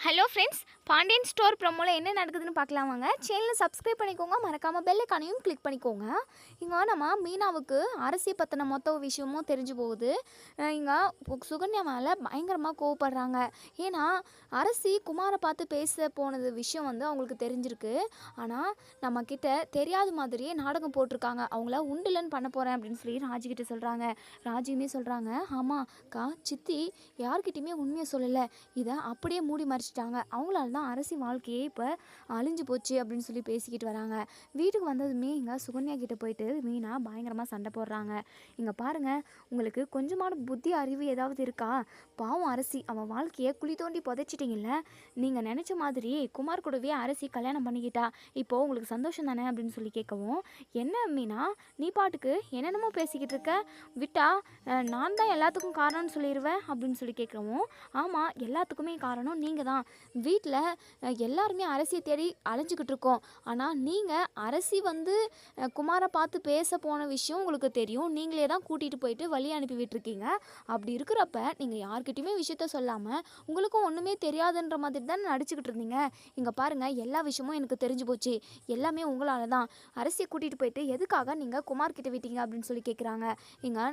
Hello friends, Pandian store ப்ரோமோவில் என்ன நடக்குதுன்னு பார்க்கலாம் வாங்க. சேனலை சப்ஸ்கிரைப் பண்ணிக்கோங்க, மறக்காமல் பெல் ஐக்கானையும் கிளிக் பண்ணிக்கோங்க. இங்கே நம்ம மீனாவுக்கு அரசி பற்றின மொத்த விஷயமும் தெரிஞ்சு போகுது. இங்கே சுகன்யா மேலே பயங்கரமாக கோவப்படுறாங்க. ஏன்னா அரசி குமாரை பார்த்து பேச போனது விஷயம் அவங்களுக்கு தெரிஞ்சிருக்கு. ஆனால் நம்மக்கிட்ட தெரியாத மாதிரியே நாடகம் போட்டிருக்காங்க. அவங்கள உண்டுலன்னு பண்ண போகிறேன் அப்படின்னு சொல்லி ராஜிக்கிட்ட சொல்கிறாங்க. ராஜியுமே சொல்கிறாங்க, ஆமாக்கா சித்தி யார்கிட்டையுமே உண்மையை சொல்லலை, இதை அப்படியே மூடி மறைச்சிட்டாங்க. அவங்களால தான் அரசி வாழ்க்கையே இப்போ அழிஞ்சு போச்சு அப்படின்னு சொல்லி பேசிக்கிட்டு வராங்க. வீட்டுக்கு வந்ததுமே இங்கே சுகன்யா கிட்ட போயிட்டு மீனா பயங்கரமாக சண்டை போடுறாங்க. இங்கே பாருங்கள், உங்களுக்கு கொஞ்சமான புத்தி அறிவு ஏதாவது இருக்கா? பாவம் அரசி, அவன் வாழ்க்கையை குழி தோண்டி புதைச்சிட்டிங்கல்ல. நீங்கள் நினச்ச மாதிரி குமார் கூடவே அரசி கல்யாணம் பண்ணிக்கிட்டா, இப்போது உங்களுக்கு சந்தோஷம் தானே அப்படின்னு சொல்லி கேட்கவும், என்ன மீனா நீ பாட்டுக்கு என்னென்னமோ பேசிக்கிட்டு இருக்க, விட்டா நான் தான் எல்லாத்துக்கும் காரணம்னு சொல்லிடுவேன் அப்படின்னு சொல்லி கேட்கவும், ஆமாம் எல்லாத்துக்குமே காரணம் நீங்கள் தான். வீட்டில் எல்லாருமே அரசியை தேடி அலைஞ்சிக்கிட்டு இருக்கோம். ஆனால் நீங்கள் அரசி குமாரை பார்த்து பேச போன விஷயம் உங்களுக்கு தெரியும். நீங்களே தான் கூட்டிகிட்டு போயிட்டு வழி அனுப்பி விட்டுருக்கீங்க. அப்படி இருக்கிறப்ப நீங்கள் யார்கிட்டையுமே விஷயத்த சொல்லாமல் உங்களுக்கும் ஒன்றுமே தெரியாதுன்ற மாதிரி தான் நடிச்சுக்கிட்டு இருந்தீங்க. இங்கே பாருங்கள், எல்லா விஷயமும் எனக்கு தெரிஞ்சு போச்சு. எல்லாமே உங்களால் தான். அரசியை கூட்டிகிட்டு போயிட்டு எதுக்காக நீங்கள் குமார் கிட்ட விட்டீங்க அப்படின்னு சொல்லி கேட்குறாங்க. இங்கே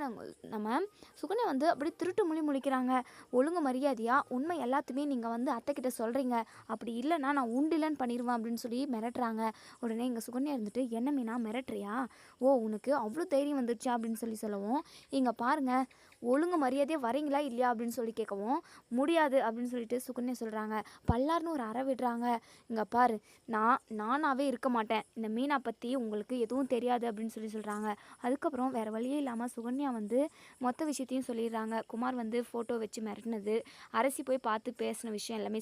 நம்ம சுகன்யா அப்படி திருட்டு மொழி முழிக்கிறாங்க. ஒழுங்கு மரியாதையாக உண்மை எல்லாத்தையுமே நீங்கள் அத்தைக்கிட்ட சொல்கிறீங்க, அப்படி இல்லைன்னா நான் உண்டிலன்னு பண்ணிடுவேன் அப்படின்னு சொல்லி மிரட்டுறாங்க. உடனே இங்கே சுகன்யா இருந்துட்டு, என்ன மீனா மிரட்டுறியா? ஓ உனக்கு அவ்வளோ தைரியம் வந்துடுச்சா அப்படின்னு சொல்லி சொல்லவும், இங்கே பாருங்கள் ஒழுங்கு மரியாதையாக வரீங்களா இல்லையா அப்படின்னு சொல்லி கேட்கவும், முடியாது அப்படின்னு சொல்லிட்டு சுகன்யா சொல்கிறாங்க. பல்லார்னு ஒரு அறை விடுறாங்க. இங்கே பாரு, நானாகவே இருக்க மாட்டேன், இந்த மீனா பற்றி உங்களுக்கு எதுவும் தெரியாது அப்படின்னு சொல்லி சொல்கிறாங்க. அதுக்கப்புறம் வேறு வழியே இல்லாமல் சுகன்யா மொத்த விஷயத்தையும் சொல்லிடுறாங்க. குமார் ஃபோட்டோ வச்சு மிரட்டினது, அரசி போய் பார்த்து பேசின விஷயம் எல்லாமே